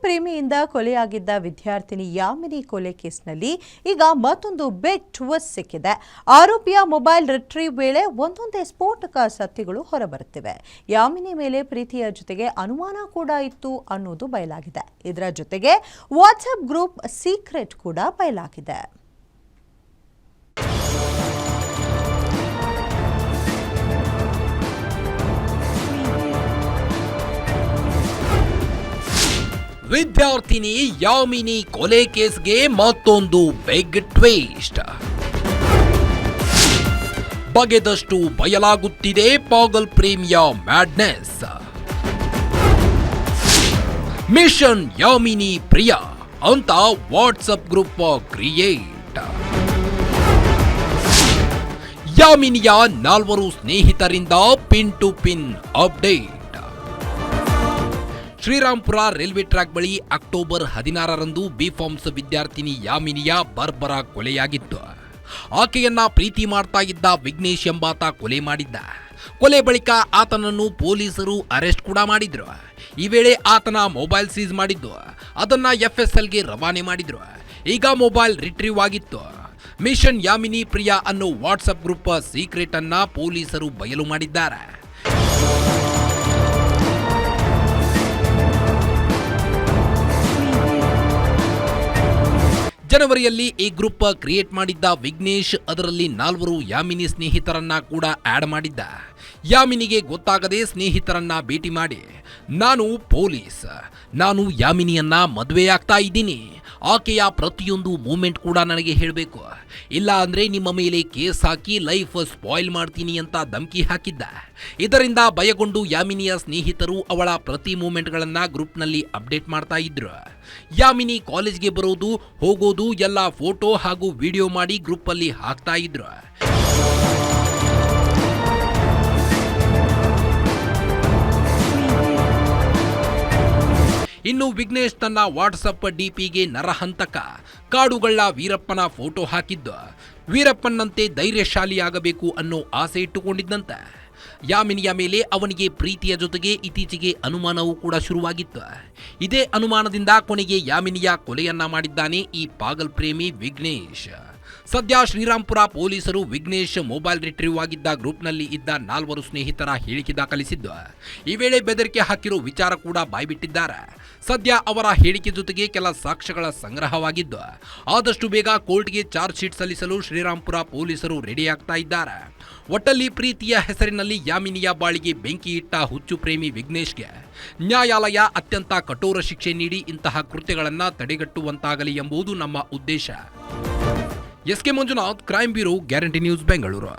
ಪ್ರೇಮಿಯಿಂದ ಕೊಲೆಯಾಗಿದ್ದ ವಿದ್ಯಾರ್ಥಿನಿ ಯಾಮಿನಿ ಕೊಲೆ ಕೇಸ್ನಲ್ಲಿ ಈಗ ಮತ್ತೊಂದು ಬಿಗ್ ಟ್ವಿಸ್ಟ್ ಸಿಕ್ಕಿದೆ. ಆರೋಪಿಯ ಮೊಬೈಲ್ ರಿಟ್ರೀವ್ ವೇಳೆ ಒಂದೊಂದೇ ಸ್ಫೋಟಕ ಸತ್ಯಗಳು ಹೊರಬರುತ್ತಿವೆ. ಯಾಮಿನಿ ಮೇಲೆ ಪ್ರೀತಿಯ ಜೊತೆಗೆ ಅನುಮಾನ ಕೂಡ ಇತ್ತು ಅನ್ನೋದು ಬಯಲಾಗಿದೆ. ಇದರ ಜೊತೆಗೆ ವಾಟ್ಸ್ಆಪ್ ಗ್ರೂಪ್ ಸೀಕ್ರೆಟ್ ಕೂಡ ಬಯಲಾಗಿದೆ. ವಿದ್ಯಾರ್ಥಿನಿ ಯಾಮಿನಿ ಕೊಲೆ ಕೇಸ್ಗೆ ಮತ್ತೊಂದು ಬಿಗ್ ಟ್ವಿಸ್ಟ್. ಬಗೆದಷ್ಟು ಬಯಲಾಗುತ್ತಿದೆ ಪಾಗಲ್ ಪ್ರೇಮಿಯ ಮ್ಯಾಡ್ನೆಸ್. ಮಿಷನ್ ಯಾಮಿನಿ ಪ್ರಿಯಾ ಅಂತ ವಾಟ್ಸ್ಆಪ್ ಗ್ರೂಪ್ ಕ್ರಿಯೇಟ್. ಯಾಮಿನಿಯ 4 ಸ್ನೇಹಿತರಿಂದ pin to pin update. Srirampur railway track ಬಳಿ ಅಕ್ಟೋಬರ್ 16ರಂದು ಬಿಫಾರ್ಮ್ಸ್ ವಿದ್ಯಾರ್ಥಿನಿ ಯಾಮಿನಿಯ ಬರ್ಬರ ಕೊಲೆಯಾಗಿತ್ತು. ಆಕೆಯನ್ನ ಪ್ರೀತಿ ಮಾಡ್ತಾ ಇದ್ದ ವಿಘ್ನೇಶ್ ಎಂಬಾತ ಕೊಲೆ ಮಾಡಿದ್ದ. ಕೊಲೆ ಬಳಿಕ ಆತನನ್ನು ಪೊಲೀಸರು ಅರೆಸ್ಟ್ ಕೂಡ ಮಾಡಿದ್ರು. ಈ ವೇಳೆ ಆತನ ಮೊಬೈಲ್ ಸೀಸ್ ಮಾಡಿದ್ದು, ಅದನ್ನ FSLಗೆ ರವಾನೆ ಮಾಡಿದ್ರು. ಈಗ ಮೊಬೈಲ್ ರಿಟ್ರೀವ್ ಆಗಿತ್ತು. ಮಿಷನ್ ಯಾಮಿನಿ ಪ್ರಿಯಾ ಅನ್ನೋ ವಾಟ್ಸ್ಆಪ್ ಗ್ರೂಪ್ ಸೀಕ್ರೆಟ್ ಅನ್ನ ಪೊಲೀಸರು ಬಯಲು ಮಾಡಿದ್ದಾರೆ. ಜನವರಿಯಲ್ಲಿ ಈ ಗ್ರೂಪ್ ಕ್ರಿಯೇಟ್ ಮಾಡಿದ್ದ ವಿಘ್ನೇಶ್ ಅದರಲ್ಲಿ 4 ಯಾಮಿನಿ ಸ್ನೇಹಿತರನ್ನ ಕೂಡ ಆಡ್ ಮಾಡಿದ್ದ. ಯಾಮಿನಿಗೆ ಗೊತ್ತಾಗದೆ ಸ್ನೇಹಿತರನ್ನ ಭೇಟಿ ಮಾಡಿ, ನಾನು ಪೊಲೀಸ್, ನಾನು ಯಾಮಿನಿಯನ್ನ ಮದುವೆಯಾಗ್ತಾ ಇದ್ದೀನಿ, ಆಕೆಯ ಪ್ರತಿಯೊಂದು ಮೂಮೆಂಟ್ ಕೂಡ ನನಗೆ ಹೇಳಬೇಕು, ಇಲ್ಲ ಅಂದ್ರೆ ನಿಮ್ಮ ಮೇಲೆ ಕೇಸ್ ಹಾಕಿ ಲೈಫ್ ಸ್ಪಾಯ್ಲ್ ಮಾಡ್ತೀನಿ ಅಂತ ಧಮಕಿ ಹಾಕಿದ್ದ. ಇದರಿಂದ ಭಯಗೊಂಡು ಯಾಮಿನಿಯ ಸ್ನೇಹಿತರು ಅವಳ ಪ್ರತಿ ಮೂಮೆಂಟ್ಗಳನ್ನ ಗ್ರೂಪ್ನಲ್ಲಿ ಅಪ್ಡೇಟ್ ಮಾಡ್ತಾ ಇದ್ರು. ಯಾಮಿನಿ ಕಾಲೇಜ್ಗೆ ಬರೋದು ಹೋಗೋದು ಎಲ್ಲ ಫೋಟೋ ಹಾಗೂ ವಿಡಿಯೋ ಮಾಡಿ ಗ್ರೂಪಲ್ಲಿ ಹಾಕ್ತಾ ಇದ್ರು. ಇನ್ನು ವಿಘ್ನೇಶ್ ತನ್ನ ವಾಟ್ಸಪ್ DPಗೆ ನರಹಂತಕ ಕಾಡುಗಳ್ಳ ವೀರಪ್ಪನ ಫೋಟೋ ಹಾಕಿದ್ದು, ವೀರಪ್ಪನಂತೆ ಧೈರ್ಯಶಾಲಿಯಾಗಬೇಕು ಅನ್ನೋ ಆಸೆ ಇಟ್ಟುಕೊಂಡಿದ್ದಂತೆ. ಯಾಮಿನಿಯ ಮೇಲೆ ಅವನಿಗೆ ಪ್ರೀತಿಯ ಜೊತೆಗೆ ಇತ್ತೀಚೆಗೆ ಅನುಮಾನವೂ ಕೂಡ ಶುರುವಾಗಿತ್ತು. ಇದೇ ಅನುಮಾನದಿಂದ ಕೊನೆಗೆ ಯಾಮಿನಿಯ ಕೊಲೆಯನ್ನ ಮಾಡಿದ್ದಾನೆ ಈ ಪಾಗಲ್ ಪ್ರೇಮಿ ವಿಘ್ನೇಶ್. ಸದ್ಯ ಶ್ರೀರಾಂಪುರ ಪೊಲೀಸರು ವಿಘ್ನೇಶ್ ಮೊಬೈಲ್ ರಿಟ್ರೀವ್ ಆಗಿದ್ದ ಗ್ರೂಪ್ನಲ್ಲಿ ಇದ್ದ 4 ಸ್ನೇಹಿತರ ಹೇಳಿಕೆ ದಾಖಲಿಸಿದ್ದು, ಈ ವೇಳೆ ಬೆದರಿಕೆ ಹಾಕಿರೋ ವಿಚಾರ ಕೂಡ ಬಾಯ್ಬಿಟ್ಟಿದ್ದಾರೆ. ಸದ್ಯ ಅವರ ಹೇಳಿಕೆ ಜೊತೆಗೆ ಕೆಲ ಸಾಕ್ಷ್ಯಗಳ ಸಂಗ್ರಹವಾಗಿದ್ದು, ಆದಷ್ಟು ಬೇಗ ಕೋರ್ಟ್ಗೆ ಚಾರ್ಜ್ ಶೀಟ್ ಸಲ್ಲಿಸಲು ಶ್ರೀರಾಂಪುರ ಪೊಲೀಸರು ರೆಡಿಯಾಗ್ತಾ ಇದ್ದಾರೆ. ಒಟ್ಟಲ್ಲಿ ಪ್ರೀತಿಯ ಹೆಸರಿನಲ್ಲಿ ಯಾಮಿನಿಯ ಬಾಳಿಗೆ ಬೆಂಕಿ ಇಟ್ಟ ಹುಚ್ಚು ಪ್ರೇಮಿ ವಿಘ್ನೇಶ್ಗೆ ನ್ಯಾಯಾಲಯ ಅತ್ಯಂತ ಕಠೋರ ಶಿಕ್ಷೆ ನೀಡಿ ಇಂತಹ ಕೃತ್ಯಗಳನ್ನು ತಡೆಗಟ್ಟುವಂತಾಗಲಿ ಎಂಬುದು ನಮ್ಮ ಉದ್ದೇಶ. SK Manjunath, crime bureau, guarantee news, Bengaluru.